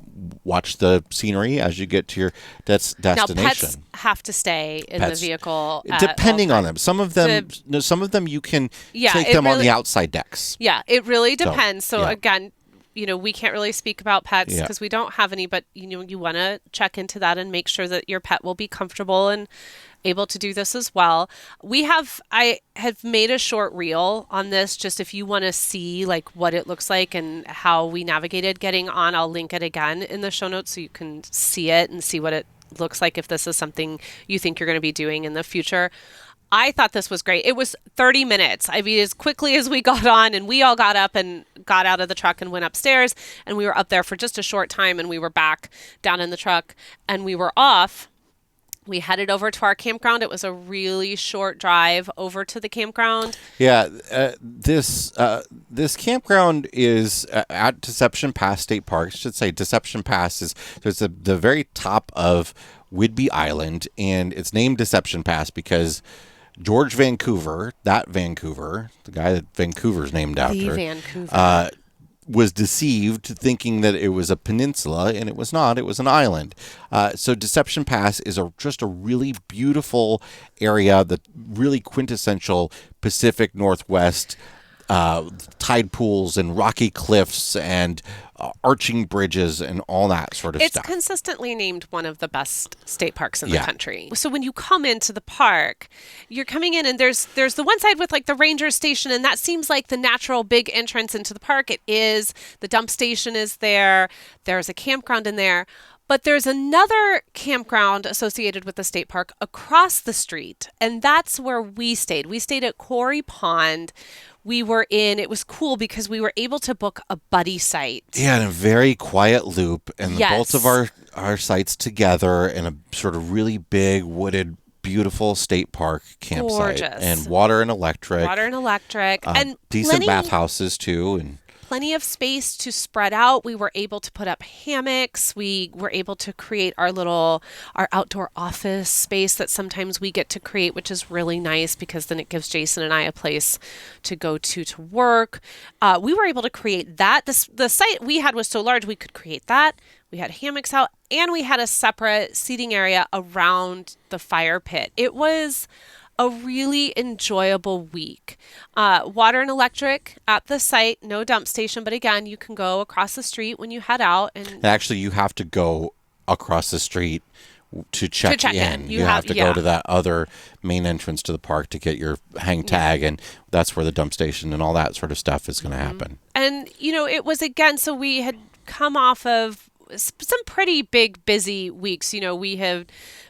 watch the scenery as you get to your destination. Now, pets have to stay in the vehicle. Depending on them. Some of them you can take them on the outside decks. Yeah, it really depends. So again, we can't really speak about pets Yeah. because we don't have any, but you want to check into that and make sure that your pet will be comfortable and able to do this as well. I have made a short reel on this, just if you want to see like what it looks like and how we navigated getting on. I'll link it again in the show notes so you can see it and see what it looks like if this is something you think you're going to be doing in the future. I thought this was great. It was 30 minutes. I mean, as quickly as we got on, and we all got up and got out of the truck and went upstairs, and we were up there for just a short time, and we were back down in the truck, and we were off. We headed over to our campground. It was a really short drive over to the campground. Yeah, this campground is at Deception Pass State Park. I should say Deception Pass is there's the very top of Whidbey Island, and it's named Deception Pass because George Vancouver, the guy that Vancouver's named after, Vancouver. was deceived thinking that it was a peninsula, and it was not. It was an island. So Deception Pass is just a really beautiful area, the really quintessential Pacific Northwest tide pools and rocky cliffs and arching bridges and all that sort of stuff. It's consistently named one of the best state parks in the country. So when you come into the park, you're coming in and there's the one side with like the ranger station, and that seems like the natural big entrance into the park. It is. The dump station is there. There's a campground in there. But there's another campground associated with the state park across the street, and that's where we stayed. We stayed at Quarry Pond. It was cool because we were able to book a buddy site. Yeah, in a very quiet loop, and Yes. both of our sites together in a sort of really big, wooded, beautiful state park campsite. Gorgeous. And water and electric. And decent bathhouses, too, and plenty of space to spread out. We were able to put up hammocks. We were able to create our outdoor office space that sometimes we get to create, which is really nice because then it gives Jason and I a place to go to work. We were able to create that. The site we had was so large we could create that. We had hammocks out, and we had a separate seating area around the fire pit. It was a really enjoyable week. Water and electric at the site, no dump station, but again, you can go across the street when you head out. And actually, you have to go across the street to check in. You have to yeah. go to that other main entrance to the park to get your hang tag, and that's where the dump station and all that sort of stuff is going to happen. And, it was again, so we had come off of some pretty big, busy weeks. We have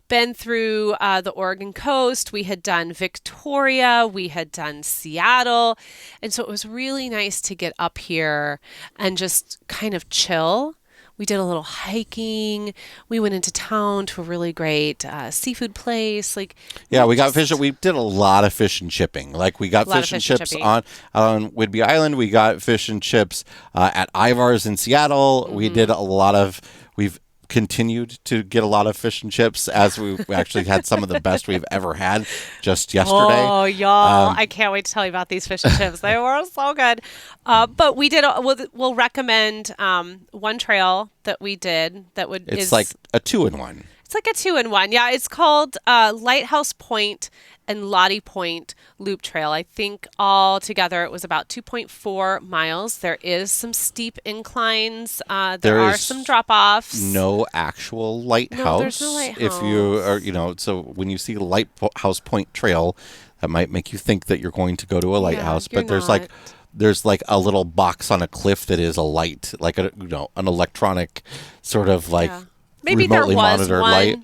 been through the Oregon coast. We had done Victoria. We had done Seattle. And so it was really nice to get up here and just kind of chill. We did a little hiking. We went into town to a really great seafood place. We got fish. We did a lot of fish and chipping. Like we got fish and chips on Whidbey Island. We got fish and chips at Ivar's in Seattle. Mm-hmm. We did a lot of. We've continued to get a lot of fish and chips as we actually had some of the best we've ever had just yesterday. Oh, y'all. I can't wait to tell you about these fish and chips. They were so good. But we did, we'll recommend one trail that we did It's like a 2-in-1. It's like a 2-in-1. Yeah, it's called Lighthouse Point and Lottie Point Loop Trail. I think all together it was about 2.4 miles. There is some steep inclines. There are some drop-offs. No actual lighthouse. No, there's no lighthouse. If you are, so when you see Lighthouse Point Trail, that might make you think that you're going to go to a lighthouse, but there's like a little box on a cliff that is a light, like an electronic sort of like. Yeah. Maybe there was monitored one light.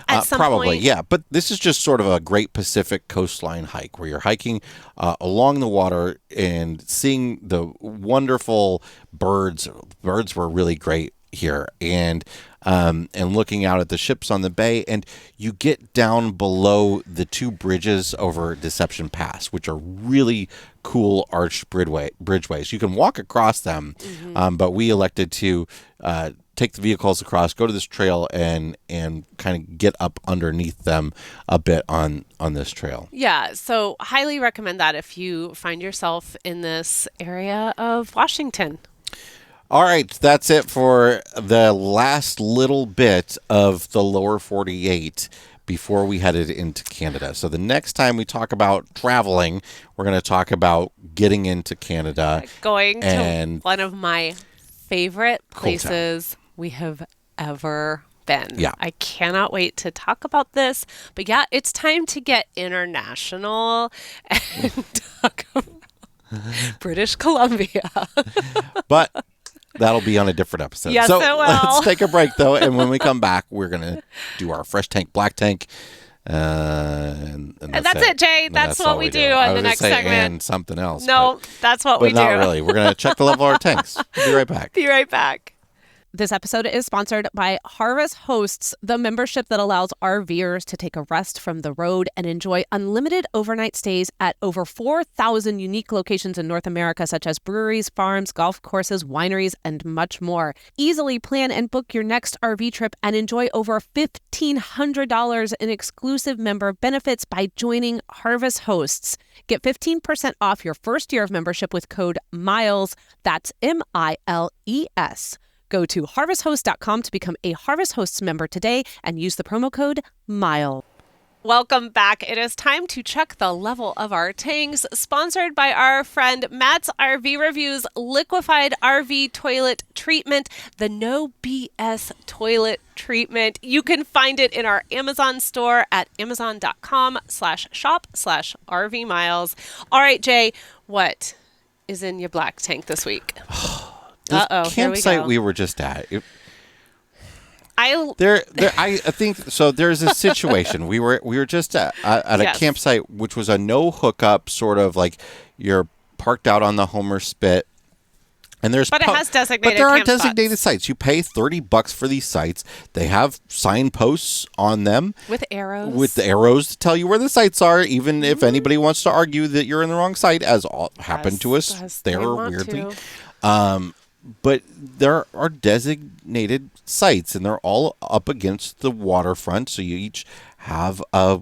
at some Probably, point. yeah. But this is just sort of a great Pacific coastline hike where you're hiking along the water and seeing the wonderful birds. Birds were really great here, and looking out at the ships on the bay. And you get down below the two bridges over Deception Pass, which are really cool arched bridgeways. You can walk across them, but we elected to take the vehicles across, go to this trail, and kind of get up underneath them a bit on this trail. Yeah, so highly recommend that if you find yourself in this area of Washington. All right, that's it for the last little bit of the lower 48 before we headed into Canada. So the next time we talk about traveling, we're going to talk about getting into Canada. Going to one of my favorite Cool town. places we have ever been. Yeah. I cannot wait to talk about this. But yeah, it's time to get international and talk about British Columbia. But that'll be on a different episode. Yes, so it will. let's take a break, though. And when we come back, we're going to do our fresh tank, black tank. And that's it, Jay. That's what we do on the next segment. And something else. No, that's what we do. But not really. We're going to check the level of our tanks. We'll be right back. Be right back. This episode is sponsored by Harvest Hosts, the membership that allows RVers to take a rest from the road and enjoy unlimited overnight stays at over 4,000 unique locations in North America, such as breweries, farms, golf courses, wineries, and much more. Easily plan and book your next RV trip and enjoy over $1,500 in exclusive member benefits by joining Harvest Hosts. Get 15% off your first year of membership with code MILES. That's MILES. Go to harvesthost.com to become a Harvest Hosts member today and use the promo code MILE. Welcome back. It is time to check the level of our tanks, sponsored by our friend Matt's RV Reviews Liquefied RV Toilet Treatment, the No BS Toilet Treatment. You can find it in our Amazon store at amazon.com/shop/RV Miles. All right, Jay, what is in your black tank this week? This campsite we were just at. I think so. There's a situation. we were just at a campsite which was a no hookup sort of like you're parked out on the Homer Spit, and it has designated. But there are designated sites. You pay $30 for these sites. They have signposts on them with arrows. To tell you where the sites are, even if anybody wants to argue that you're in the wrong site, as happened to us there weirdly. But there are designated sites, and they're all up against the waterfront. So you each have a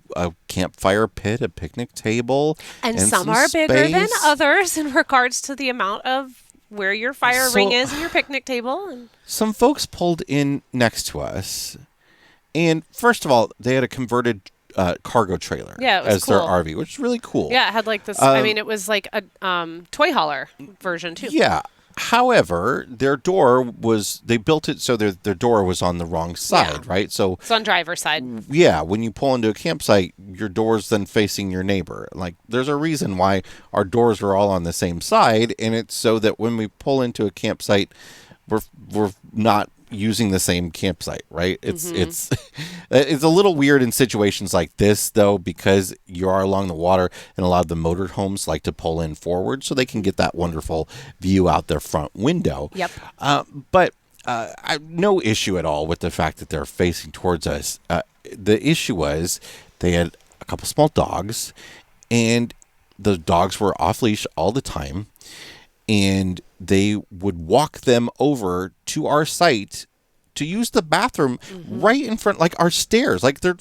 campfire pit, a picnic table, and some are bigger than others in regards to the amount of where your fire ring is and your picnic table. Some folks pulled in next to us, and first of all, they had a converted cargo trailer as cool. Their RV, which is really cool. Yeah, it had like this. It was like a toy hauler version too. Yeah. However, their door they built it so their door was on the wrong side, right? So it's on driver's side. Yeah, when you pull into a campsite, your door's then facing your neighbor. Like, there's a reason why our doors are all on the same side, and it's so that when we pull into a campsite, we're not using the same campsite, right? It's it's a little weird in situations like this, though, because you are along the water, and a lot of the motorhomes like to pull in forward so they can get that wonderful view out their front window. Yep. But no issue at all with the fact that they're facing towards us. The issue was they had a couple small dogs, and the dogs were off leash all the time. And they would walk them over to our site to use the bathroom right in front, like our stairs. Like the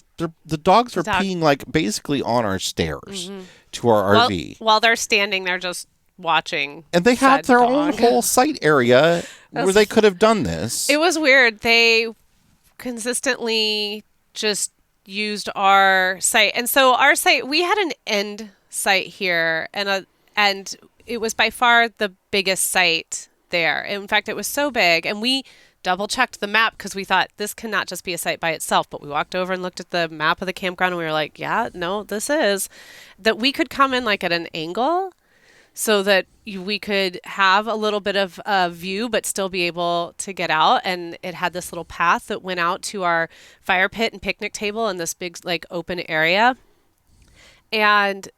dogs are peeing like basically on our stairs to our RV. While they're standing, they're just watching. And they had their own whole site area where they could have done this. It was weird. They consistently just used our site. And so our site, we had an end site here, and it was by far the biggest site there. In fact, it was so big, and we double-checked the map because we thought this cannot just be a site by itself. But we walked over and looked at the map of the campground, and we were like, yeah, no, this is. That we could come in like at an angle so that we could have a little bit of a view but still be able to get out. And it had this little path that went out to our fire pit and picnic table in this big like open area. And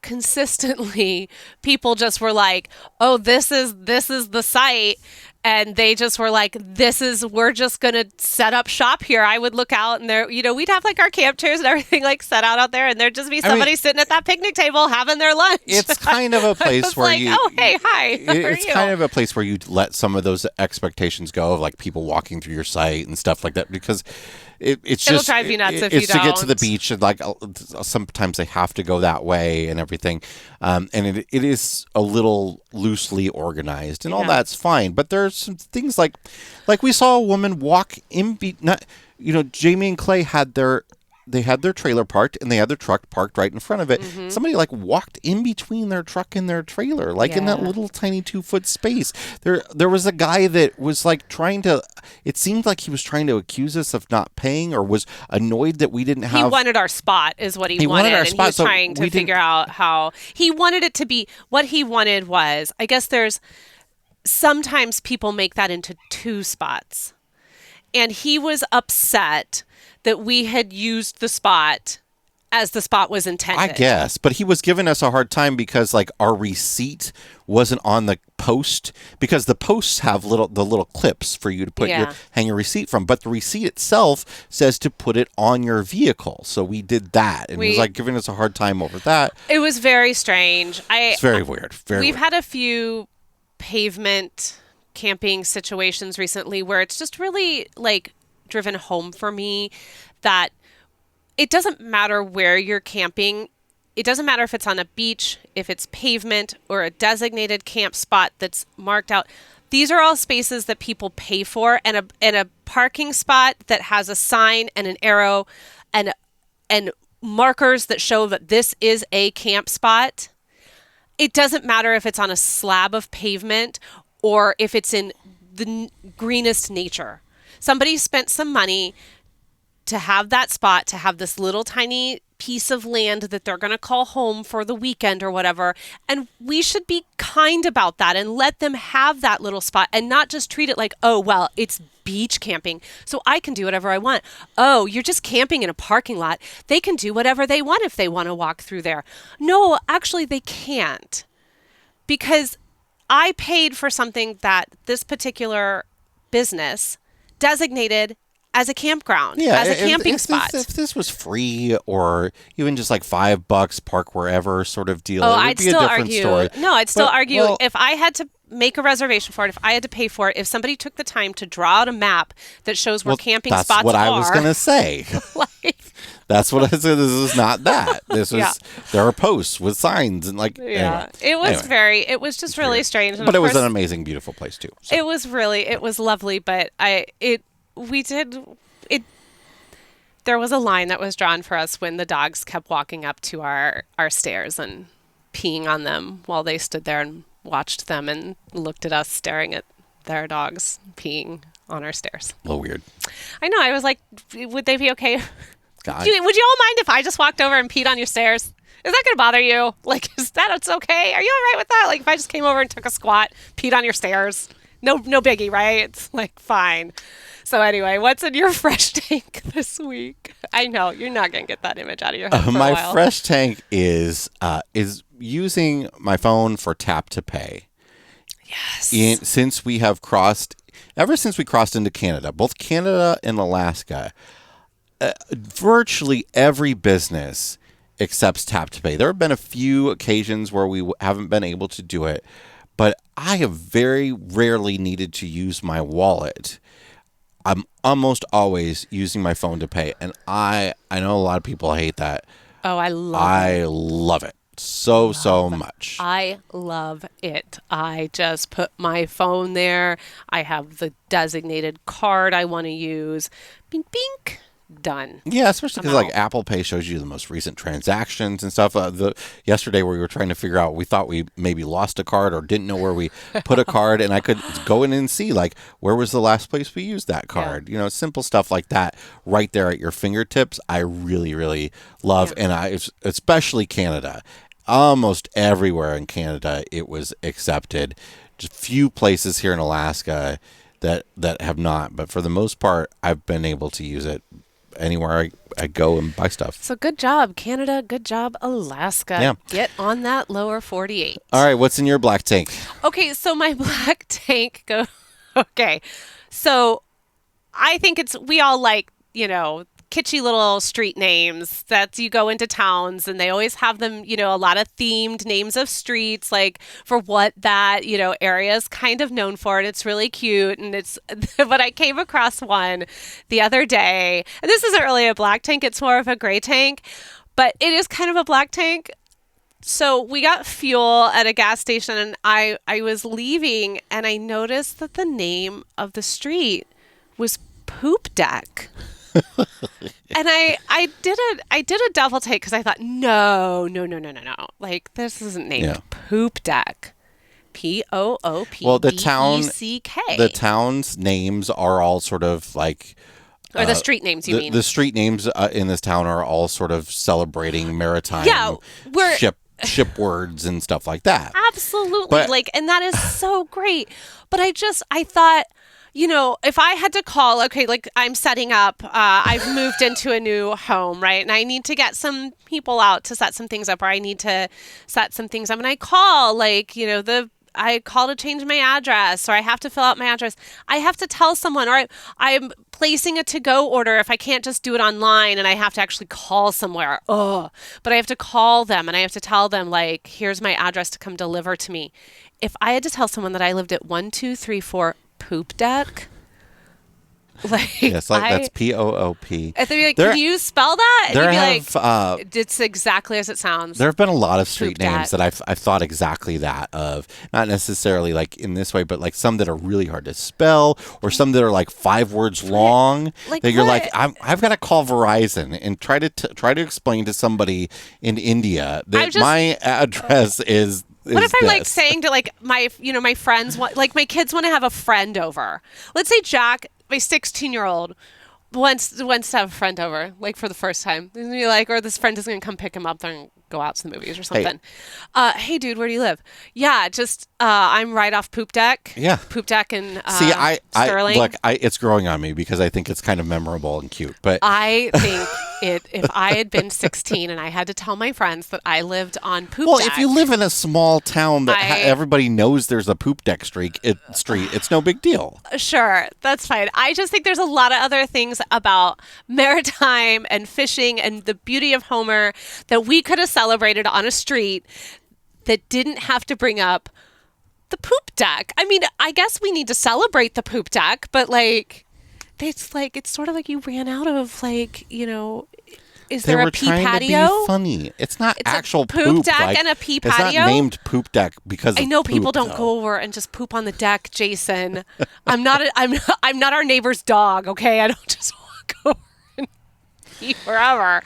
consistently, people just were like, "Oh, this is the site," and they just were like, we're just gonna set up shop here." I would look out, and there, we'd have like our camp chairs and everything like set out there, and there'd just be somebody sitting at that picnic table having their lunch. It's kind of a place where "Oh, hey, hi." It's kind of a place where you let some of those expectations go of like people walking through your site and stuff like that, because it'll drive you nuts if you don't. It's to get to the beach, and like sometimes they have to go that way and everything, and it is a little loosely organized, and all that's fine. But there's some things like we saw a woman walk Jamie and Clay had their they had their trailer parked and they had their truck parked right in front of it. Somebody like walked in between their truck and their trailer, like in that little tiny 2-foot space. There was a guy that was like trying to. It seemed like he was trying to accuse us of not paying, or was annoyed that we didn't have. He wanted our spot, is what he wanted, our and spot, he was so trying to figure out how he wanted it to be. What he wanted was, I guess there's sometimes people make that into 2 spots. And he was upset that we had used the spot as the spot was intended. I guess, but he was giving us a hard time because like our receipt wasn't on the post, because the posts have the little clips for you to put hang your receipt from, but the receipt itself says to put it on your vehicle. So we did that, and he was like giving us a hard time over that. It was very strange. It's very weird. We've had a few pavement camping situations recently where it's just really like driven home for me that it doesn't matter where you're camping. It doesn't matter if it's on a beach, if it's pavement, or a designated camp spot that's marked out. These are all spaces that people pay for, and a parking spot that has a sign and an arrow and markers that show that this is a camp spot. It doesn't matter if it's on a slab of pavement or if it's in the greenest nature. Somebody spent some money to have that spot, to have this little tiny piece of land that they're going to call home for the weekend or whatever. And we should be kind about that and let them have that little spot and not just treat it like, oh, well, it's beach camping, so I can do whatever I want. Oh, you're just camping in a parking lot. They can do whatever they want if they want to walk through there. No, actually, they can't. Because I paid for something that this particular business designated as a campground, as a camping spot. If this was free or even just like $5, park wherever sort of deal, it would I'd be still a different argue. story. No, I'd still argue if I had to make a reservation for it, if I had to pay for it, if somebody took the time to draw out a map that shows where camping spots are. That's what I was going to say. That's what I said. This is not that. This is there are posts with signs and like. Yeah, anyway. it was just really strange. And but it was an amazing, beautiful place too. So. It was lovely. But there was a line that was drawn for us when the dogs kept walking up to our stairs and peeing on them while they stood there and watched them and looked at us staring at their dogs peeing on our stairs. A little weird. I know. I was like, would they be okay? God. Would you all mind if I just walked over and peed on your stairs? Is that going to bother you? Like, is that it's okay? Are you all right with that? Like, if I just came over and took a squat, peed on your stairs? No biggie, right? It's like, fine. So anyway, what's in your fresh tank this week? I know you're not going to get that image out of your head for a while. My fresh tank is using my phone for tap to pay. Yes. Ever since we crossed into Canada, both Canada and Alaska, virtually every business accepts tap to pay. There have been a few occasions where we haven't been able to do it, but I have very rarely needed to use my wallet. I'm almost always using my phone to pay, and I know a lot of people hate that. Oh, I love it so much. I love it. I just put my phone there. I have the designated card I want to use. Bink, bink. Done. Yeah, especially because like Apple Pay shows you the most recent transactions and stuff. Yesterday we were trying to figure out, we thought we maybe lost a card or didn't know where we put a card, and I could go in and see like where was the last place we used that card. You know, simple stuff like that right there at your fingertips. I really, really love, and especially Canada. Almost everywhere in Canada it was accepted. Just few places here in Alaska that have not, but for the most part I've been able to use it anywhere I go and buy stuff. So good job, Canada. Good job, Alaska. Yeah. Get on that lower 48. All right, what's in your black tank? Okay, so my black tank okay. So I think we all like, kitschy little street names that you go into towns and they always have them, a lot of themed names of streets, like for what that, area is kind of known for. And it's really cute. And but I came across one the other day, and this isn't really a black tank. It's more of a gray tank, but it is kind of a black tank. So we got fuel at a gas station, and I was leaving and I noticed that the name of the street was Poop Deck. And I did a double take because I thought, no. Like, this isn't named Poop Deck. Poopdeck. Well, the town's names are all sort of like... Or the street names, you mean? The street names in this town are all sort of celebrating maritime ship words and stuff like that. Absolutely. And that is so great. But I thought, if I had to call, okay, like I'm setting up, I've moved into a new home, right? And I need to get some people out to set some things up, or I need to set some things up. And I call, I call to change my address, or I have to fill out my address. I have to tell someone, or I'm placing a to-go order if I can't just do it online and I have to actually call somewhere. But I have to call them and I have to tell them, like, here's my address to come deliver to me. If I had to tell someone that I lived at 1234 Poop Deck, that's Poop. And they'd be like, can you spell that? And you'd be like, it's exactly as it sounds. There have been a lot of street names that I've thought exactly that of. Not necessarily like in this way, but like some that are really hard to spell, or some that are like 5 words long. That you're like, I've got to call Verizon and try to explain to somebody in India that my address is. What if I'm like saying to like my friends, like my kids want to have a friend over. Let's say Jack, my 16-year-old, wants to have a friend over, like for the first time. He's gonna be like, or this friend is gonna come pick him up and go out to the movies or something. Hey dude, where do you live? Yeah, just I'm right off Poop Deck. Yeah, Poop Deck and Sterling. It's growing on me because I think it's kind of memorable and cute. But I think if I had been 16 and I had to tell my friends that I lived on Poop Deck. Well, if you live in a small town that everybody knows there's a Poop Deck street, it's no big deal. Sure, that's fine. I just think there's a lot of other things about maritime and fishing and the beauty of Homer that we could have celebrated on a street that didn't have to bring up the Poop Deck. I mean, I guess we need to celebrate the Poop Deck, but it's sort of like you ran out of is there a pee patio? They were trying to be funny. It's not actual poop deck and a pee patio. It's not named Poop Deck because I know of people poop, don't though. go over and just poop on the deck, Jason. I'm not our neighbor's dog, okay? I don't just walk over and pee wherever.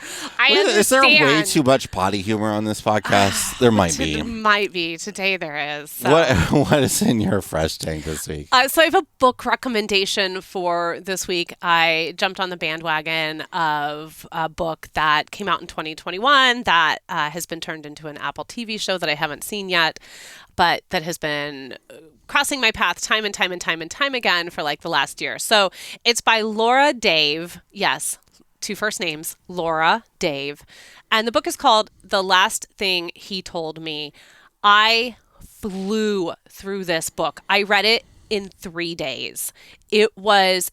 Is there way too much potty humor on this podcast? There might be. Might be. Today there is. So. What is in your fresh tank this week? So I have a book recommendation for this week. I jumped on the bandwagon of a book that came out in 2021 that has been turned into an Apple TV show that I haven't seen yet, but that has been crossing my path time and time again for like the last year. So it's by Laura Dave. Yes. 2 first names, Laura, Dave. And the book is called The Last Thing He Told Me. I flew through this book. I read it in 3 days. It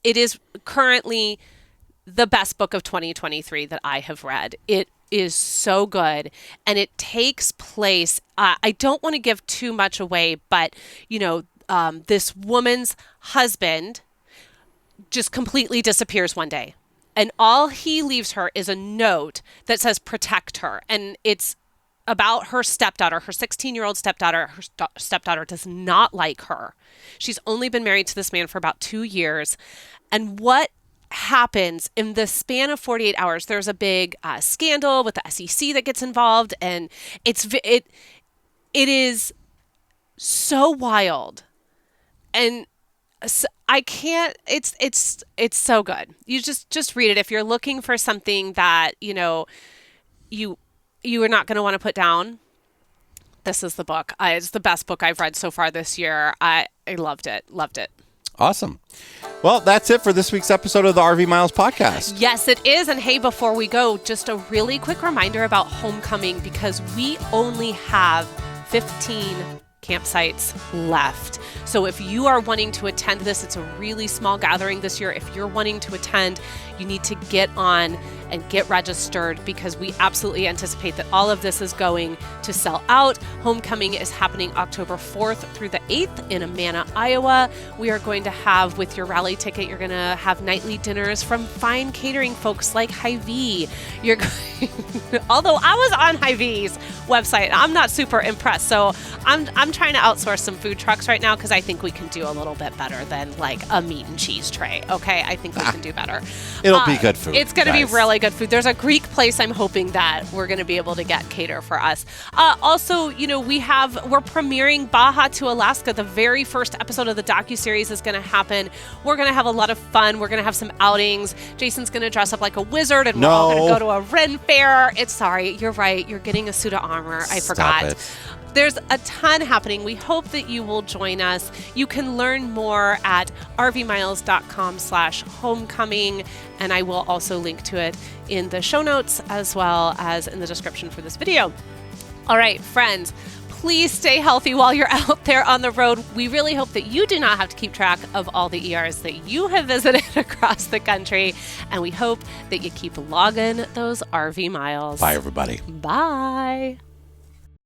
is currently the best book of 2023 that I have read. It is so good. And it takes place, I don't want to give too much away, but, this woman's husband just completely disappears one day. And all he leaves her is a note that says, protect her. And it's about her stepdaughter, her 16-year-old stepdaughter. Her stepdaughter does not like her. She's only been married to this man for about 2 years. And what happens in the span of 48 hours, there's a big scandal with the SEC that gets involved. And it is so wild. And I can't, it's so good. You just read it. If you're looking for something that, you are not going to want to put down, this is the book. It's the best book I've read so far this year. I loved it. Awesome. Well, that's it for this week's episode of the RV Miles podcast. Yes, it is. And hey, before we go, just a really quick reminder about homecoming, because we only have 15 campsites left. So if you are wanting to attend this, it's a really small gathering this year. If you're wanting to attend, you need to get on and get registered, because we absolutely anticipate that all of this is going to sell out. Homecoming is happening October 4th through the 8th in Amana, Iowa. We are going to have, with your rally ticket, you're going to have nightly dinners from fine catering folks like Hy-Vee. You're going, although I was on Hy-Vee's website, I'm not super impressed. So I'm trying to outsource some food trucks right now, because I think we can do a little bit better than like a meat and cheese tray. Okay, I think we can do better. It'll be good food. It's going to be really good food. There's a Greek place I'm hoping that we're going to be able to get cater for us. Also, we're premiering Baja to Alaska. The very first episode of the docuseries is going to happen. We're going to have a lot of fun. We're going to have some outings. Jason's going to dress up like a wizard, and we're all going to go to a Ren fair. You're right. You're getting a suit of armor. I forgot. Stop it. There's a ton happening. We hope that you will join us. You can learn more at rvmiles.com/homecoming, and I will also link to it in the show notes as well as in the description for this video. All right, friends, please stay healthy while you're out there on the road. We really hope that you do not have to keep track of all the ERs that you have visited across the country, and we hope that you keep logging those RV miles. Bye, everybody. Bye.